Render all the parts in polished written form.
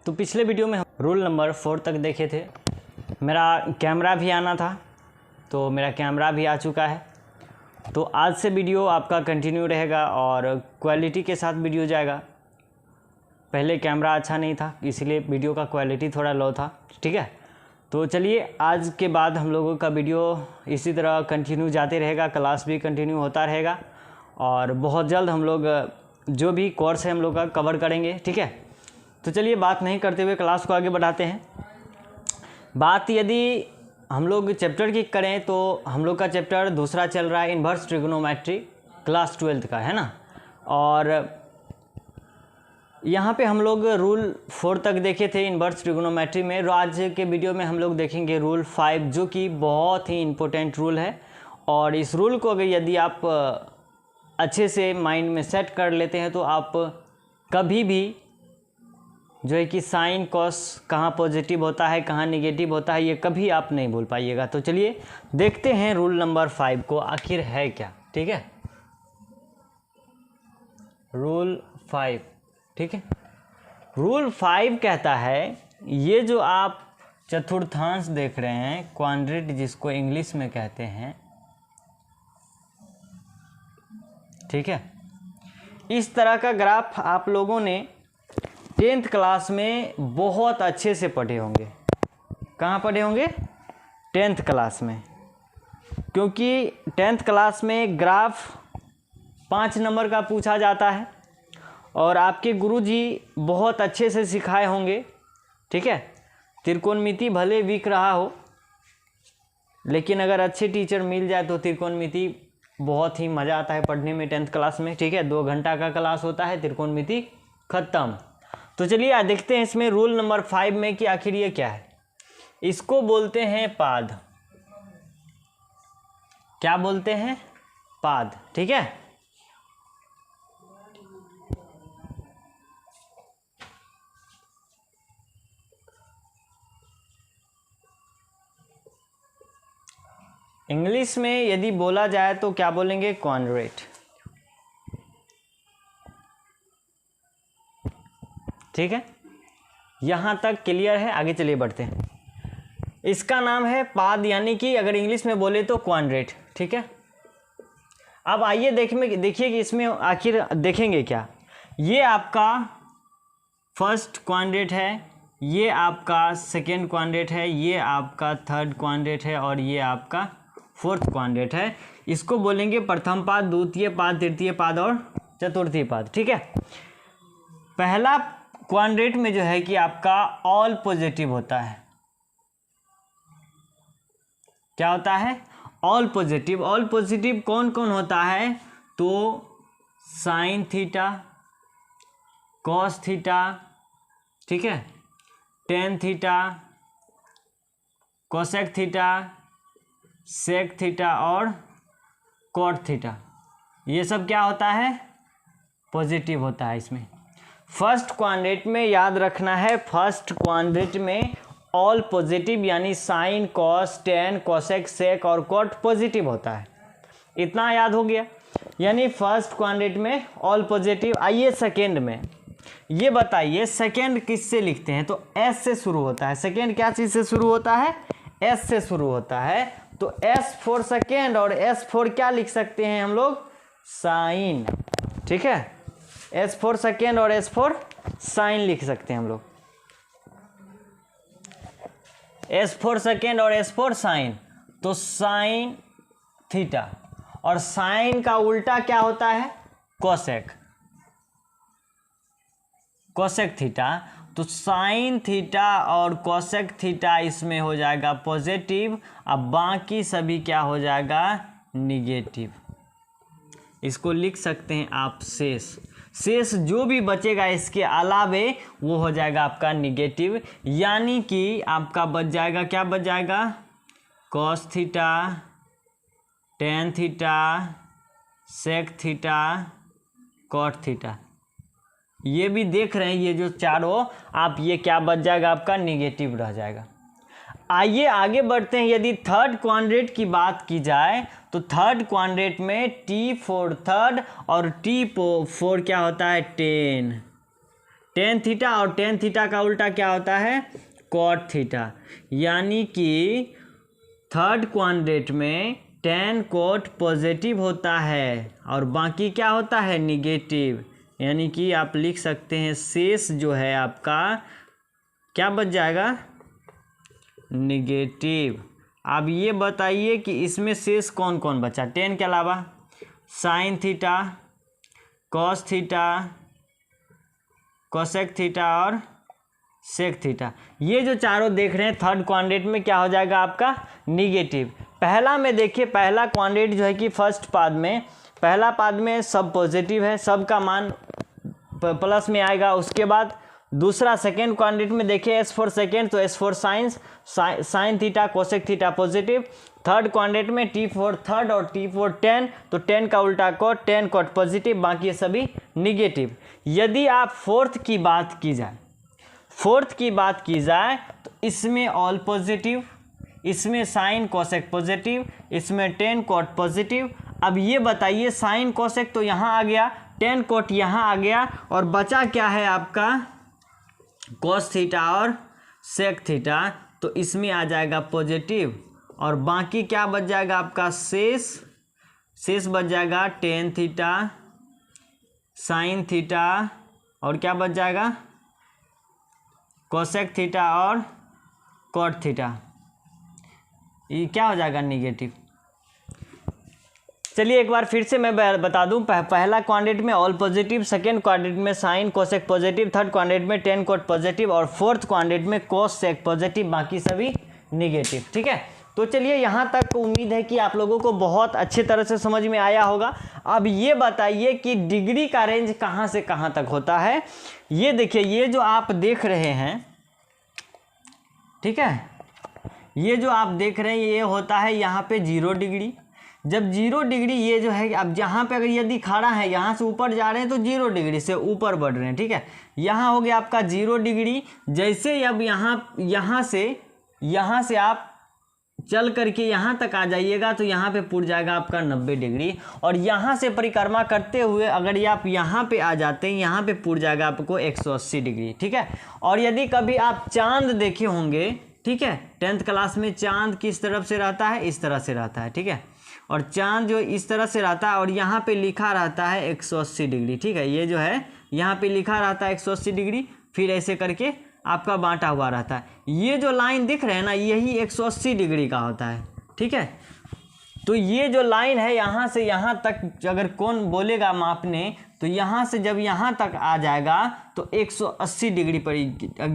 तो पिछले वीडियो में हम रूल नंबर 4 तक देखे थे। मेरा कैमरा भी आना था, तो मेरा कैमरा भी आ चुका है। तो आज से वीडियो आपका कंटिन्यू रहेगा और क्वालिटी के साथ वीडियो जाएगा। पहले कैमरा अच्छा नहीं था, इसलिए वीडियो का क्वालिटी थोड़ा लो था, ठीक है। तो चलिए, आज के बाद हम लोगों का वीडियो इसी तरह कंटिन्यू जाते रहेगा, क्लास भी कंटिन्यू होता रहेगा और बहुत जल्द हम लोग जो भी कोर्स है हम लोग का कवर करेंगे, ठीक है। तो चलिए, बात नहीं करते हुए क्लास को आगे बढ़ाते हैं। बात यदि हम लोग चैप्टर की करें तो हम लोग का चैप्टर दूसरा चल रहा है, इन्वर्स ट्रिग्नोमेट्री, क्लास 12 का, है ना। और यहाँ पे हम लोग रूल 4 तक देखे थे इन्वर्स ट्रिग्नोमेट्री में। आज के वीडियो में हम लोग देखेंगे रूल 5, जो कि बहुत ही इम्पोर्टेंट रूल है। और इस रूल को अगर यदि आप अच्छे से माइंड में सेट कर लेते हैं तो आप कभी भी जो है कि साइन कॉस कहाँ पॉजिटिव होता है कहाँ निगेटिव होता है, ये कभी आप नहीं भूल पाइएगा। तो चलिए देखते हैं रूल नंबर 5 को आखिर है क्या, ठीक है। रूल 5, ठीक है। रूल 5 कहता है, ये जो आप चतुर्थांश देख रहे हैं, क्वाड्रेंट जिसको इंग्लिश में कहते हैं, ठीक है, इस तरह का ग्राफ आप लोगों ने 10th क्लास में बहुत अच्छे से पढ़े होंगे। कहाँ पढ़े होंगे? 10th क्लास में, क्योंकि 10th क्लास में ग्राफ 5 नंबर का पूछा जाता है और आपके गुरुजी बहुत अच्छे से सिखाए होंगे, ठीक है। त्रिकोणमिति भले वीक रहा हो, लेकिन अगर अच्छे टीचर मिल जाए तो त्रिकोणमिति बहुत ही मज़ा आता है पढ़ने में 10th क्लास में, ठीक है। 2 घंटा का क्लास होता है, त्रिकोणमिति खत्म। तो चलिए देखते हैं इसमें रूल नंबर 5 में कि आखिर ये क्या है। इसको बोलते हैं पाद। क्या बोलते हैं? पाद, ठीक है। इंग्लिश में यदि बोला जाए तो क्या बोलेंगे? क्वाड्रेंट, ठीक है। यहाँ तक क्लियर है? आगे चलिए बढ़ते हैं। इसका नाम है पाद, यानी कि अगर इंग्लिश में बोले तो क्वाड्रेंट, ठीक है। अब आइए देखिए कि इसमें आखिर देखेंगे क्या। ये आपका फर्स्ट क्वाड्रेंट है, ये आपका सेकेंड क्वाड्रेंट है, ये आपका थर्ड क्वाड्रेंट है और ये आपका फोर्थ क्वाड्रेंट है। इसको बोलेंगे प्रथम पाद, द्वितीय पाद, तृतीय पाद और चतुर्थी पाद, ठीक है। पहला क्वाड्रेंट में जो है कि आपका ऑल पॉजिटिव होता है। क्या होता है? All positive. ऑल पॉजिटिव कौन कौन होता है? तो साइन थीटा, कॉस थीटा, ठीक है, tan theta, cosec theta, sec theta और कॉट थीटा, ये सब क्या होता है? पॉजिटिव होता है इसमें। फर्स्ट क्वाड्रेंट में याद रखना है, फर्स्ट क्वाड्रेंट में ऑल पॉजिटिव, यानी sine cos tan cosec sec और कॉट पॉजिटिव होता है। इतना याद हो गया, यानी फर्स्ट क्वाड्रेंट में ऑल पॉजिटिव। आइए सेकेंड में, ये बताइए सेकेंड किससे लिखते हैं? तो एस से शुरू होता है। सेकेंड क्या चीज़ से शुरू होता है? एस से शुरू होता है। तो एस फॉर सेकेंड और एस फॉर क्या लिख सकते हैं हम लोग? साइन, ठीक है। एस फॉर सेकेंड और एस फॉर साइन लिख सकते हैं हम लोग। एस फॉर सेकेंड और एस फॉर साइन, तो साइन थीटा, और साइन का उल्टा क्या होता है? Cosec, cosec theta. तो साइन थीटा और कोसेक थीटा इसमें हो जाएगा पॉजिटिव, अब बाकी सभी क्या हो जाएगा? निगेटिव। इसको लिख सकते हैं आप शेष। शेष जो भी बचेगा इसके अलावे वो हो जाएगा आपका निगेटिव, यानी कि आपका बच जाएगा, क्या बच जाएगा? Cos theta, tan theta, sec theta, cot theta. ये भी देख रहे हैं, ये जो चारों, आप ये क्या बच जाएगा? आपका निगेटिव रह जाएगा। आइए आगे बढ़ते हैं। यदि थर्ड क्वाड्रेंट की बात की जाए तो थर्ड क्वाड्रेंट में टी फॉर थर्ड और टी फॉर क्या होता है? 10, टेन थीटा, और टेन थीटा का उल्टा क्या होता है, कॉट थीटा। यानी कि थर्ड क्वाड्रेंट में टेन कॉट पॉजिटिव होता है और बाकी क्या होता है, निगेटिव। यानी कि आप लिख सकते हैं शेष जो है आपका क्या बच जाएगा, निगेटिव। अब ये बताइए कि इसमें शेष कौन कौन बचा टेन के अलावा, sign theta, cos theta, cosec theta और सेक थीटा। ये जो चारों देख रहे हैं थर्ड क्वाड्रेंट में क्या हो जाएगा आपका, निगेटिव। पहला में देखिए, पहला क्वाड्रेंट जो है कि फर्स्ट पाद में, पहला पाद में सब पॉजिटिव है, सब का मान प्लस में आएगा। उसके बाद दूसरा सेकेंड क्वाड्रेंट में देखिए एस फॉर सेकेंड, तो S for science, sine theta cosec theta positive. Third quadrant में टी फॉर थर्ड और टी फॉर टेन, तो टेन का उल्टा कॉट, टेन कॉट पॉजिटिव, बाकी सभी निगेटिव। यदि आप फोर्थ की बात की जाए तो इसमें ऑल पॉजिटिव, इसमें साइन कोसेक पॉजिटिव, इसमें टेन कॉट पॉजिटिव। अब ये बताइए साइन कोसेक तो यहाँ आ गया, टेन कॉट यहाँ आ गया, और बचा क्या है आपका कॉस थीटा और सेक थीटा, तो इसमें आ जाएगा पॉजिटिव। और बाकी क्या बच जाएगा आपका, शेष बच जाएगा टेन थीटा, साइन थीटा, और क्या बच जाएगा, कोसेक थीटा और कॉट थीटा। ये क्या हो जाएगा, निगेटिव। चलिए एक बार फिर से मैं बता दूं, पहला क्वाड्रेंट में ऑल पॉजिटिव, सेकेंड क्वाड्रेंट में sine cosec positive, third quadrant में टेन कॉट पॉजिटिव, और फोर्थ क्वाड्रेंट में कोस सेक पॉजिटिव, बाकी सभी निगेटिव। ठीक है, तो चलिए यहाँ तक उम्मीद है कि आप लोगों को बहुत अच्छे तरह से समझ में आया होगा। अब ये बताइए कि डिग्री का रेंज कहाँ से कहाँ तक होता है। ये देखिए, ये जो आप देख रहे हैं, ठीक है, ये जो आप देख रहे हैं ये होता है यहाँ पे 0 डिग्री। जब 0 डिग्री ये जो है, अब यहाँ पे अगर यदि खड़ा है, यहाँ से ऊपर जा रहे हैं तो 0 डिग्री से ऊपर बढ़ रहे हैं। ठीक है, यहाँ हो गया आपका 0 डिग्री। जैसे अब यहाँ से आप चल करके यहाँ तक आ जाइएगा तो यहाँ पे पुट जाएगा आपका 90 डिग्री, और यहाँ से परिक्रमा करते हुए अगर आप यहाँ पे आ जाते हैं, यहाँ पे पुट जाएगा आपको 180 डिग्री। ठीक है, और यदि कभी आप चांद देखे होंगे, ठीक है, 10th क्लास में चांद किस तरफ से रहता है, इस तरह से रहता है। ठीक है, और चांद जो इस तरह से रहता है और यहाँ पे लिखा रहता है 180 डिग्री। ठीक है, ये जो है यहाँ पे लिखा रहता है 180 डिग्री, फिर ऐसे करके आपका बांटा हुआ रहता है। ये जो लाइन दिख रहे हैं ना, यही 180 डिग्री का होता है। ठीक है, तो ये जो लाइन है यहाँ से यहाँ तक अगर कौन बोलेगा मापने, तो यहाँ से जब यहाँ तक आ जाएगा तो 180 डिग्री पर,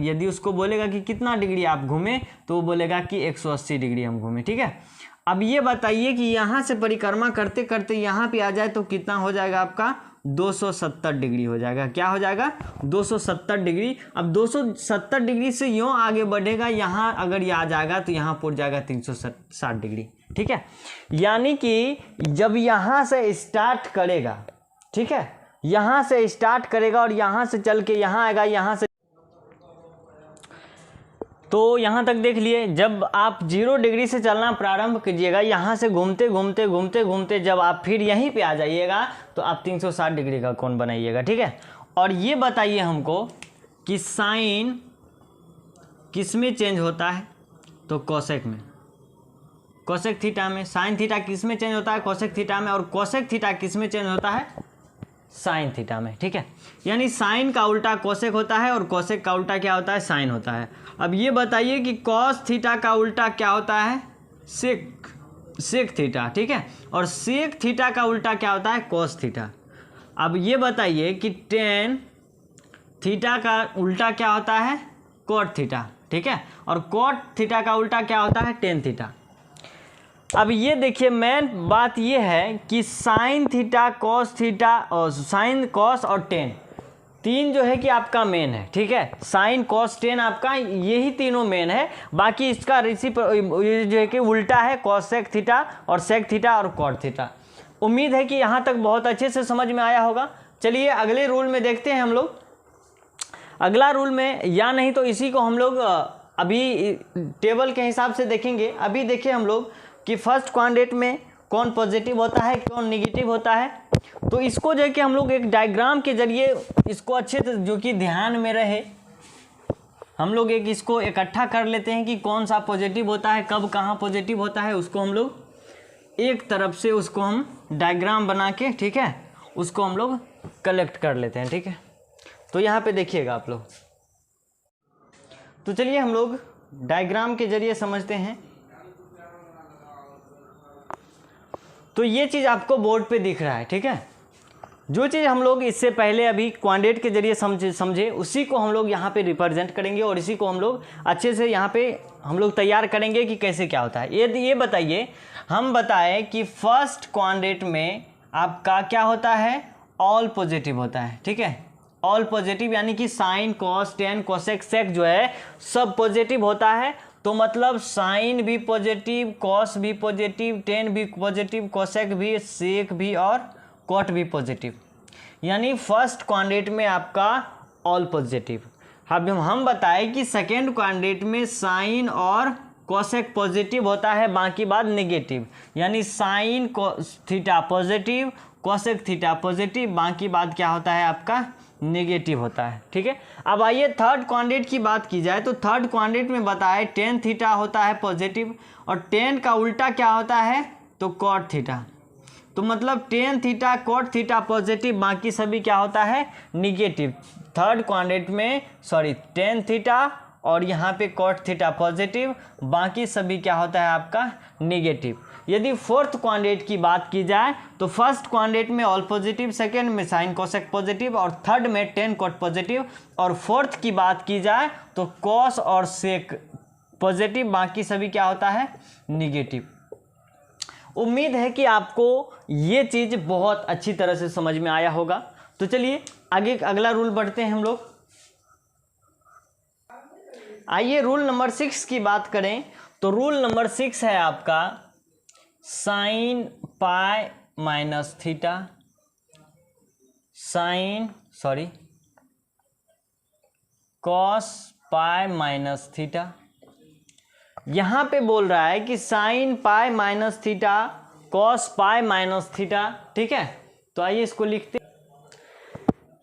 यदि उसको बोलेगा कि कितना डिग्री आप घूमे, तो वो बोलेगा कि 180 डिग्री हम घूमे। ठीक है, अब ये बताइए कि यहाँ से परिक्रमा करते करते यहाँ पे आ जाए तो कितना हो जाएगा आपका, 270 डिग्री हो जाएगा। क्या हो जाएगा, 270 डिग्री। अब 270 डिग्री से यूँ आगे बढ़ेगा, यहाँ अगर ये आ जाएगा तो यहाँ पहुँच जाएगा 360 डिग्री। ठीक है, यानी कि जब यहाँ से स्टार्ट करेगा, ठीक है, यहाँ से स्टार्ट करेगा और यहाँ से चल के यहाँ आएगा, यहाँ से, तो यहाँ तक देख लिए। जब आप 0 डिग्री से चलना प्रारंभ कीजिएगा, यहाँ से घूमते घूमते घूमते घूमते जब आप फिर यहीं पे आ जाइएगा तो आप 360 डिग्री का कोण बनाइएगा। ठीक है, और ये बताइए हमको कि साइन किस में चेंज होता है, तो कोसेक में, कोसेक थीटा में। साइन थीटा किस में चेंज होता है, कोसेक थीटा में, और कोसेक थीटा किस में चेंज होता है, साइन थीटा में। ठीक है, यानी साइन का उल्टा कोसेक होता है और कोसेक का उल्टा क्या होता है, साइन होता है। अब ये बताइए कि कॉस थीटा का उल्टा क्या होता है, सेक थीटा। ठीक है, और सेक थीटा का उल्टा क्या होता है, कॉस थीटा। अब ये बताइए कि टेन थीटा का उल्टा क्या होता है, कॉट थीटा। ठीक है, और कॉट थीटा का उल्टा क्या होता है, टेन थीटा। अब ये देखिए, मेन बात ये है कि साइन थीटा, कॉस थीटा, और साइन कॉस और टेन, तीन जो है कि आपका मेन है। ठीक है, साइन कॉस टेन आपका यही तीनों मेन है। बाकी इसका ये जो है कि उल्टा है, कॉस सेक थीटा और सेक थीटा और कॉट थीटा। उम्मीद है कि यहाँ तक बहुत अच्छे से समझ में आया होगा। चलिए अगले रूल में देखते हैं हम लोग। अगला रूल में, या नहीं तो इसी को हम लोग अभी टेबल के हिसाब से देखेंगे। अभी देखिए हम लोग कि फर्स्ट क्वाड्रेंट में कौन पॉजिटिव होता है, कौन निगेटिव होता है। तो इसको जो है कि हम लोग एक डायग्राम के जरिए इसको अच्छे से जो कि ध्यान में रहे, हम लोग एक इसको इकट्ठा कर लेते हैं कि कौन सा पॉजिटिव होता है, कब कहाँ पॉजिटिव होता है, उसको हम लोग एक तरफ से उसको हम डायग्राम बना के, ठीक है, उसको हम लोग कलेक्ट कर लेते हैं, ठीक है। तो यहाँ पे देखिएगा आप लोग, तो चलिए हम लोग डायग्राम के जरिए समझते हैं। तो ये चीज़ आपको बोर्ड पे दिख रहा है, ठीक है। जो चीज़ हम लोग इससे पहले अभी क्वांटिटेट के जरिए समझे उसी को हम लोग यहाँ पे रिप्रेजेंट करेंगे और इसी को हम लोग अच्छे से यहाँ पे हम लोग तैयार करेंगे कि कैसे क्या होता है। ये बताइए, हम बताएं कि फर्स्ट क्वांटिटेट में आपका क्या होता है, ऑल पॉजिटिव होता है, ठीक है। ऑल पॉजिटिव यानी कि साइन, कॉस, टेन, कोसेक, सेक जो है सब पॉजिटिव होता है। तो मतलब साइन भी पॉजिटिव, कॉस भी पॉजिटिव, टेन भी पॉजिटिव, कोसेक भी, सेक भी और कॉट भी पॉजिटिव, यानी फर्स्ट क्वांटिटेट में आपका ऑल पॉजिटिव। अब हम बताएं कि सेकेंड क्वांटिटेट में साइन और कोसेक पॉजिटिव होता है, बाकी बात नेगेटिव, यानी sine theta positive, cosec theta positive, बाकी बात क्या होता है आपका नेगेटिव होता है, ठीक है। अब आइए थर्ड क्वांटिटेट की बात की जाए तो थर्ड क्वांटिटेट में बताए टेन थीटा होता है पॉजिटिव और टेन का उल्टा क्या होता है तो कॉट थीटा। तो मतलब tan theta cot theta positive, बाकी सभी क्या होता है निगेटिव। थर्ड क्वांटिटेट में टेन थीटा और यहाँ पे कॉट थीटा पॉजिटिव, बाकी सभी क्या होता है आपका निगेटिव। यदि फोर्थ क्वांटिटेट की बात की जाए तो फर्स्ट क्वांटिटेट में ऑल पॉजिटिव, सेकेंड में साइन कोसेक पॉजिटिव और थर्ड में टेन कॉट पॉजिटिव, और फोर्थ की बात की जाए तो कॉस और सेक पॉजिटिव, बाकी सभी क्या होता है निगेटिव। उम्मीद है कि आपको ये चीज़ बहुत अच्छी तरह से समझ में आया होगा। तो चलिए आगे अगला रूल बढ़ते हैं हम लोग। आइए रूल नंबर 6 की बात करें तो रूल नंबर 6 है आपका sign pi minus theta, cos pi minus theta. यहाँ पे बोल रहा है कि sign pi minus theta, cos pi minus theta, ठीक है। तो आइए इसको लिखते,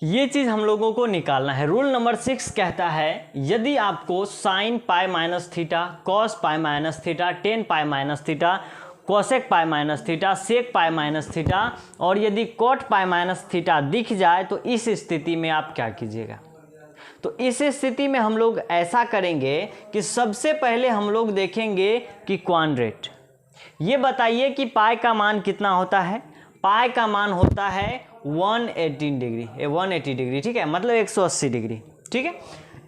ये चीज़ हम लोगों को निकालना है। रूल नंबर 6 कहता है यदि आपको sine pi minus theta, cos pi minus theta, tan pi minus theta, cosec pi minus theta, sec pi minus theta और यदि कॉट पाई माइनस थीटा दिख जाए तो इस स्थिति में आप क्या कीजिएगा। तो इस स्थिति में हम लोग ऐसा करेंगे कि सबसे पहले हम लोग देखेंगे कि क्वाड्रेट। ये बताइए कि पाई का मान कितना होता है। पाई का मान होता है 180 डिग्री, ठीक है, मतलब 180 डिग्री, ठीक है,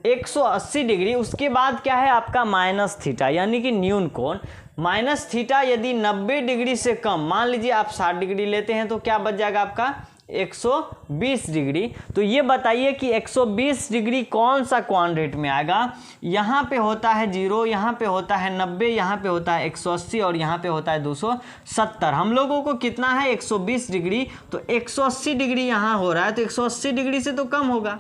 180 डिग्री। उसके बाद क्या है आपका माइनस थीटा, यानी कि न्यून कोण। माइनस थीटा यदि 90 डिग्री से कम, मान लीजिए आप 60 डिग्री लेते हैं तो क्या बच जाएगा आपका 120 डिग्री। तो ये बताइए कि 120 डिग्री कौन सा क्वाड्रेट में आएगा। यहाँ पे होता है 0, यहाँ पे होता है 90, यहाँ पे होता है 180 और यहाँ पे होता है 270। हम लोगों को कितना है 120 डिग्री, तो 180 डिग्री यहाँ हो रहा है तो 180 डिग्री से तो कम होगा,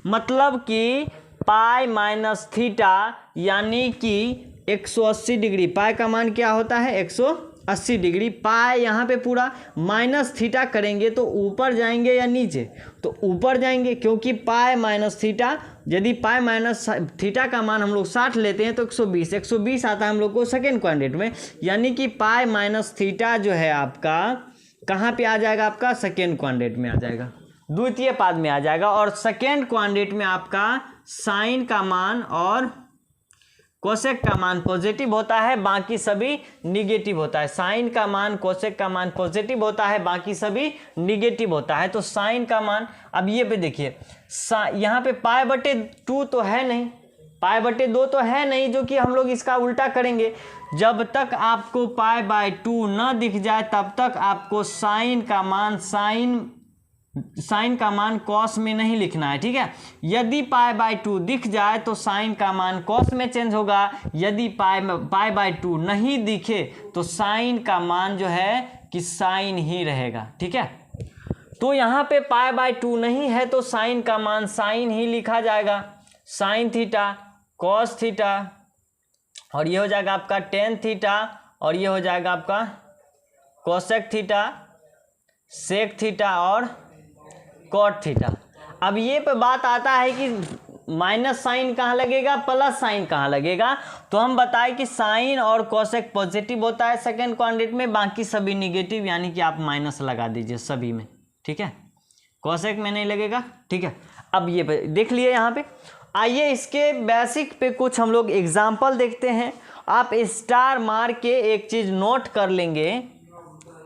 मतलब कि पाई माइनस थीटा यानी कि 180 डिग्री। पाई का मान क्या होता है 180 डिग्री। पाई यहाँ पे पूरा माइनस थीटा करेंगे तो ऊपर जाएंगे या नीचे, तो ऊपर जाएंगे, क्योंकि पाई माइनस थीटा, यदि पाई माइनस थीटा का मान हम लोग 60 लेते हैं तो 120 आता है हम लोग को सेकेंड क्वाड्रेंट में, यानी कि पाई माइनस थीटा जो है आपका कहाँ पे आ जाएगा, आपका सेकेंड क्वाड्रेंट में आ जाएगा, द्वितीय पाद में आ जाएगा। और सेकेंड क्वाड्रेंट में आपका साइन का मान और कोसेक का मान पॉजिटिव होता है, बाकी सभी निगेटिव होता है। साइन का मान, कोसेक का मान पॉजिटिव होता है, बाकी सभी निगेटिव होता है। तो साइन का मान, अब ये पे देखिए, यहाँ पे पाई बटे 2 तो है नहीं, पाई बटे 2 तो है नहीं, जो कि हम लोग इसका उल्टा करेंगे। जब तक आपको पाई बाय 2 न दिख जाए तब तक आपको साइन का मान कॉस में नहीं लिखना है, ठीक है। यदि पाई बाय 2 दिख जाए तो साइन का मान कॉस में चेंज होगा। यदि पाई बाय 2 नहीं दिखे तो साइन का मान जो है कि साइन ही रहेगा, ठीक है। तो यहाँ पे पाई बाय 2 नहीं है तो साइन का मान साइन ही लिखा जाएगा, साइन थीटा कॉस थीटा, और ये हो जाएगा आपका टेन थीटा और ये हो जाएगा आपका कोसेक थीटा, सेक थीटा और कॉट थीटा। अब ये पे बात आता है कि माइनस साइन कहाँ लगेगा, प्लस साइन कहाँ लगेगा। तो हम बताएं कि साइन और कोसेक पॉजिटिव होता है सेकंड क्वाड्रेंट में, बाकी सभी निगेटिव, यानी कि आप माइनस लगा दीजिए सभी में, ठीक है। कोसेक में नहीं लगेगा, ठीक है। अब ये देख लिए यहाँ पे। आइए इसके बेसिक पे कुछ हम लोग एग्जाम्पल देखते हैं। आप स्टार मार के एक चीज़ नोट कर लेंगे,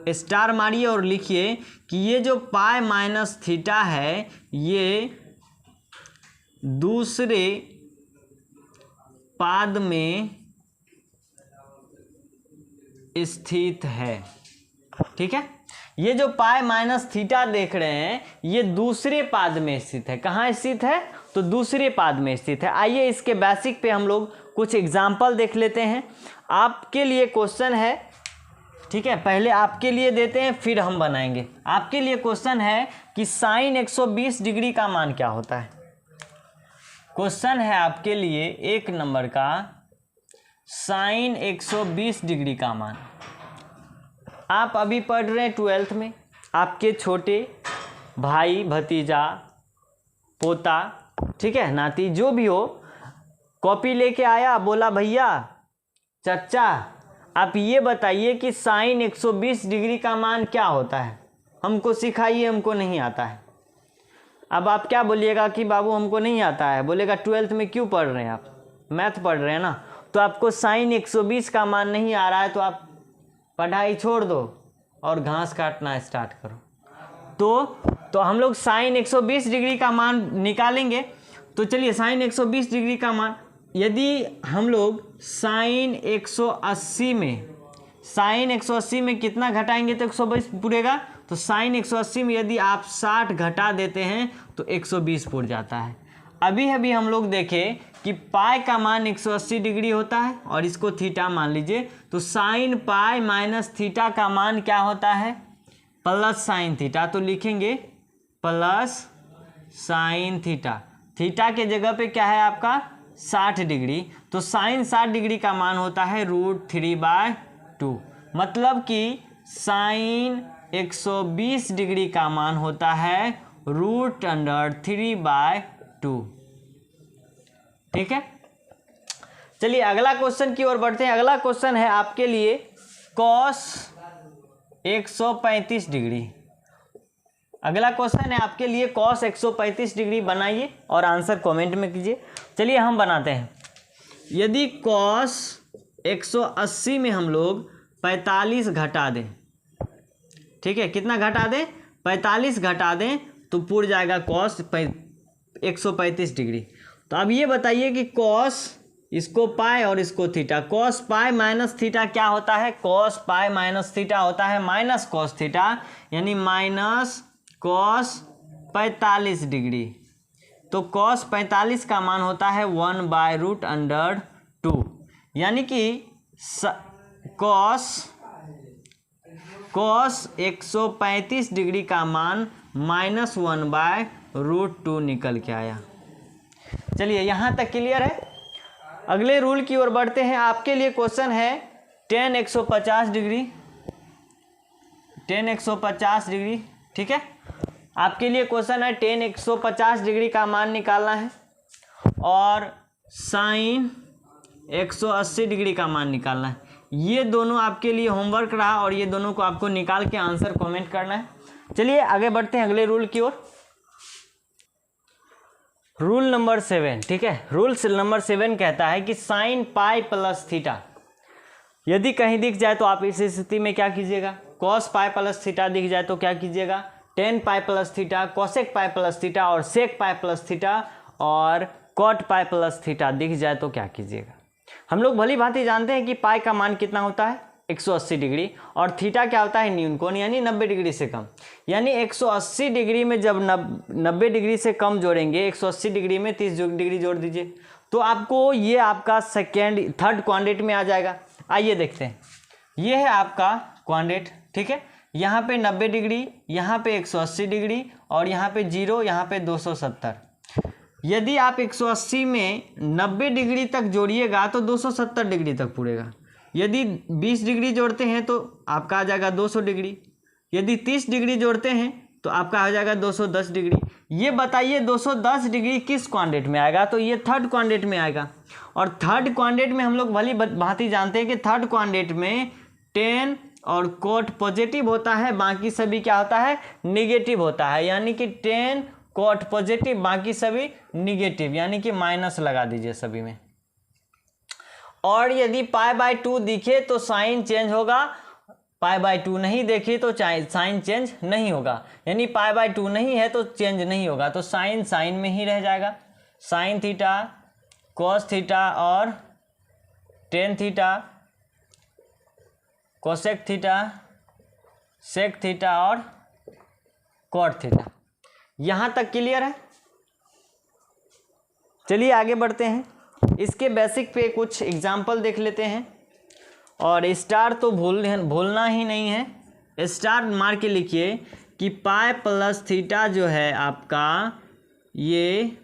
स्टार मारिए और लिखिए कि ये जो पाई माइनस थीटा है ये दूसरे पाद में स्थित है, ठीक है। ये जो पाई माइनस थीटा देख रहे हैं ये दूसरे पाद में स्थित है। कहाँ स्थित है, तो दूसरे पाद में स्थित है। आइए इसके बेसिक पे हम लोग कुछ एग्जाम्पल देख लेते हैं। आपके लिए क्वेश्चन है, ठीक है, पहले आपके लिए देते हैं फिर हम बनाएंगे। आपके लिए क्वेश्चन है कि साइन 120 डिग्री का मान क्या होता है। क्वेश्चन है आपके लिए 1 नंबर का, साइन 120 डिग्री का मान। आप अभी पढ़ रहे हैं 12th में, आपके छोटे भाई, भतीजा, पोता, ठीक है, नाती, जो भी हो, कॉपी लेके आया, बोला भैया चचा आप ये बताइए कि साइन 120 डिग्री का मान क्या होता है, हमको सिखाइए, हमको नहीं आता है। अब आप क्या बोलिएगा कि बाबू हमको नहीं आता है, बोलेगा 12th में क्यों पढ़ रहे हैं आप, मैथ पढ़ रहे हैं ना। तो आपको साइन 120 का मान नहीं आ रहा है तो आप पढ़ाई छोड़ दो और घास काटना स्टार्ट करो। तो हम लोग साइन 120 डिग्री का मान निकालेंगे। तो चलिए साइन 120 डिग्री का मान, यदि हम लोग साइन 180 में कितना घटाएंगे तो 120 पूरेगा। तो साइन 180 में यदि आप 60 घटा देते हैं तो 120 पूर जाता है। अभी हम लोग देखें कि पाई का मान 180 डिग्री होता है और इसको थीटा मान लीजिए। तो साइन पाई माइनस थीटा का मान क्या होता है, प्लस साइन थीटा। तो लिखेंगे प्लस साइन थीटा, थीटा के जगह पे क्या है आपका 60 डिग्री। तो साइन 60 डिग्री का मान होता है √3/2, मतलब कि साइन 120 डिग्री का मान होता है √3/2, ठीक है। चलिए अगला क्वेश्चन की ओर बढ़ते हैं। अगला क्वेश्चन है आपके लिए कॉस 135 डिग्री। अगला क्वेश्चन है आपके लिए कॉस 135 डिग्री। बनाइए और आंसर कमेंट में कीजिए। चलिए हम बनाते हैं। यदि कॉस 180 में हम लोग 45 घटा दें, ठीक है, कितना घटा दें, 45 घटा दें तो पूर जाएगा कॉस 135 डिग्री। तो अब ये बताइए कि कॉस, इसको पाई और इसको theta, cos pi minus theta क्या होता है, कॉस पाई माइनस थीटा होता है माइनस कॉस थीटा, यानी माइनस कॉस 45 डिग्री। तो कॉस 45 का मान होता है 1/√2, यानी कि कॉस 135 डिग्री का मान -1/√2 निकल के आया। चलिए यहाँ तक क्लियर है। अगले रूल की ओर बढ़ते हैं। आपके लिए क्वेश्चन है tan 150 डिग्री, tan 150 डिग्री, ठीक है। आपके लिए क्वेश्चन है tan 150 डिग्री का मान निकालना है और साइन 180 डिग्री का मान निकालना है। ये दोनों आपके लिए होमवर्क रहा और ये दोनों को आपको निकाल के आंसर कमेंट करना है। चलिए आगे बढ़ते हैं अगले रूल की ओर। रूल नंबर 7, ठीक है। रूल नंबर 7 कहता है कि साइन पाई प्लस थीटा यदि कहीं दिख जाए तो आप इस स्थिति में क्या कीजिएगा, कॉस पाई प्लस थीटा दिख जाए तो क्या कीजिएगा, ten pi plus theta, cosec pi plus theta और सेक पाई प्लस थीटा और कॉट पाई प्लस थीटा दिख जाए तो क्या कीजिएगा। हम लोग भली भांति जानते हैं कि पाई का मान कितना होता है 180 डिग्री और थीटा क्या होता है न्यून कोण, यानी 90 डिग्री से कम। यानी 180 डिग्री में जब 90 डिग्री से कम जोड़ेंगे, 180 डिग्री में 30 डिग्री जोड़ दीजिए तो आपको ये आपका थर्ड क्वाड्रेंट में आ जाएगा। आइए देखते हैं। ये है आपका क्वाड्रेंट, ठीक है। यहाँ पे 90 डिग्री, यहाँ पे 180 डिग्री और यहाँ पे 0, यहाँ पे 270। यदि आप 180 में 90 डिग्री तक जोड़िएगा तो 270 डिग्री तक पूरेगा। यदि 20 डिग्री जोड़ते हैं तो आपका आ जाएगा 200 डिग्री। यदि 30 डिग्री जोड़ते हैं तो आपका आ जाएगा 210 डिग्री। ये बताइए 210 डिग्री किस क्वाड्रेंट में आएगा? तो ये थर्ड क्वाड्रेंट में आएगा। और थर्ड क्वाड्रेंट में हम लोग भली भांति जानते हैं कि थर्ड क्वाड्रेंट में टेन और कोट पॉजिटिव होता है, बाकी सभी क्या होता है? निगेटिव होता है। यानी कि टेन कोट पॉजिटिव, बाकी सभी निगेटिव, यानी कि माइनस लगा दीजिए सभी में। और यदि π/2 दिखे तो साइन चेंज होगा, π/2 नहीं देखी तो साइन चेंज नहीं होगा। यानी π/2 नहीं है तो चेंज नहीं होगा, तो साइन साइन में ही रह जाएगा। साइन थीटा, कॉस थीटा और tan theta, cosec theta, sec theta और कॉट थीटा। यहाँ तक क्लियर है? चलिए आगे बढ़ते हैं। इसके बेसिक पे कुछ एग्जाम्पल देख लेते हैं। और स्टार तो भूलना ही नहीं है, स्टार मार के लिखिए कि पाई प्लस थीटा जो है आपका ये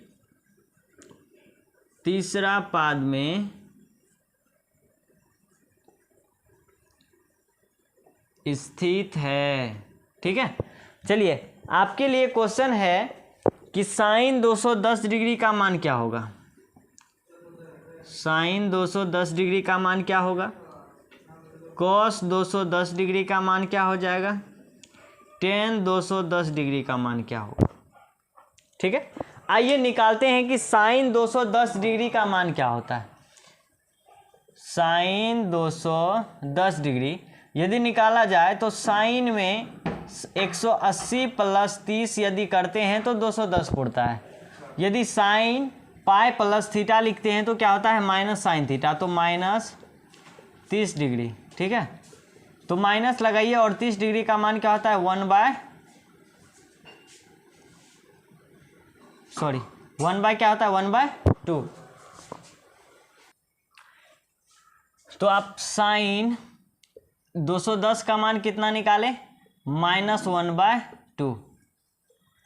तीसरा पाद में स्थित है। ठीक है, चलिए आपके लिए क्वेश्चन है कि साइन 210 डिग्री का मान क्या होगा? साइन 210 डिग्री का मान क्या होगा? कॉस 210 डिग्री का मान क्या हो जाएगा? टेन 210 डिग्री का मान क्या होगा? ठीक है, आइए निकालते हैं कि साइन 210 डिग्री का मान क्या होता है। साइन 210 डिग्री यदि निकाला जाए तो साइन में 180 प्लस 30 यदि करते हैं तो 210 उड़ता है। यदि साइन पाई प्लस थीटा लिखते हैं तो क्या होता है? माइनस साइन थीटा, तो माइनस 30 डिग्री। ठीक है, तो माइनस लगाइए और 30 डिग्री का मान क्या होता है? 1/, क्या होता है? 1/2। तो आप साइन 210 का मान कितना निकाले? -1/2।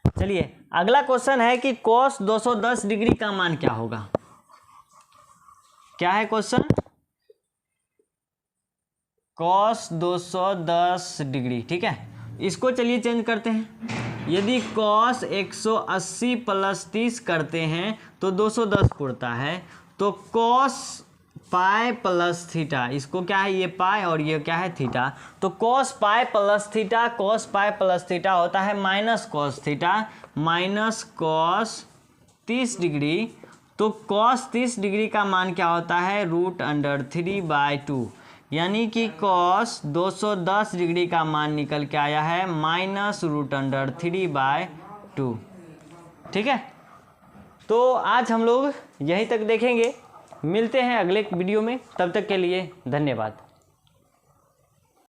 चलिए अगला क्वेश्चन है कि कॉस 210 डिग्री का मान क्या होगा? क्या है क्वेश्चन? Cos 210 degree. ठीक है, इसको चलिए चेंज करते हैं। यदि कॉस 180 प्लस 30 करते हैं तो 210 उड़ता है, तो कॉस पाई प्लस थीटा, इसको क्या है? ये पाई और ये क्या है? थीटा। तो cos pi plus theta, cos pi plus theta होता है minus cos theta, minus cos 30 degree. तो कॉस 30 डिग्री का मान क्या होता है? √3/2। यानी कि कॉस 210 डिग्री का मान निकल के आया है -√3/2। ठीक है, तो आज हम लोग यहीं तक देखेंगे। मिलते हैं अगले वीडियो में, तब तक के लिए धन्यवाद।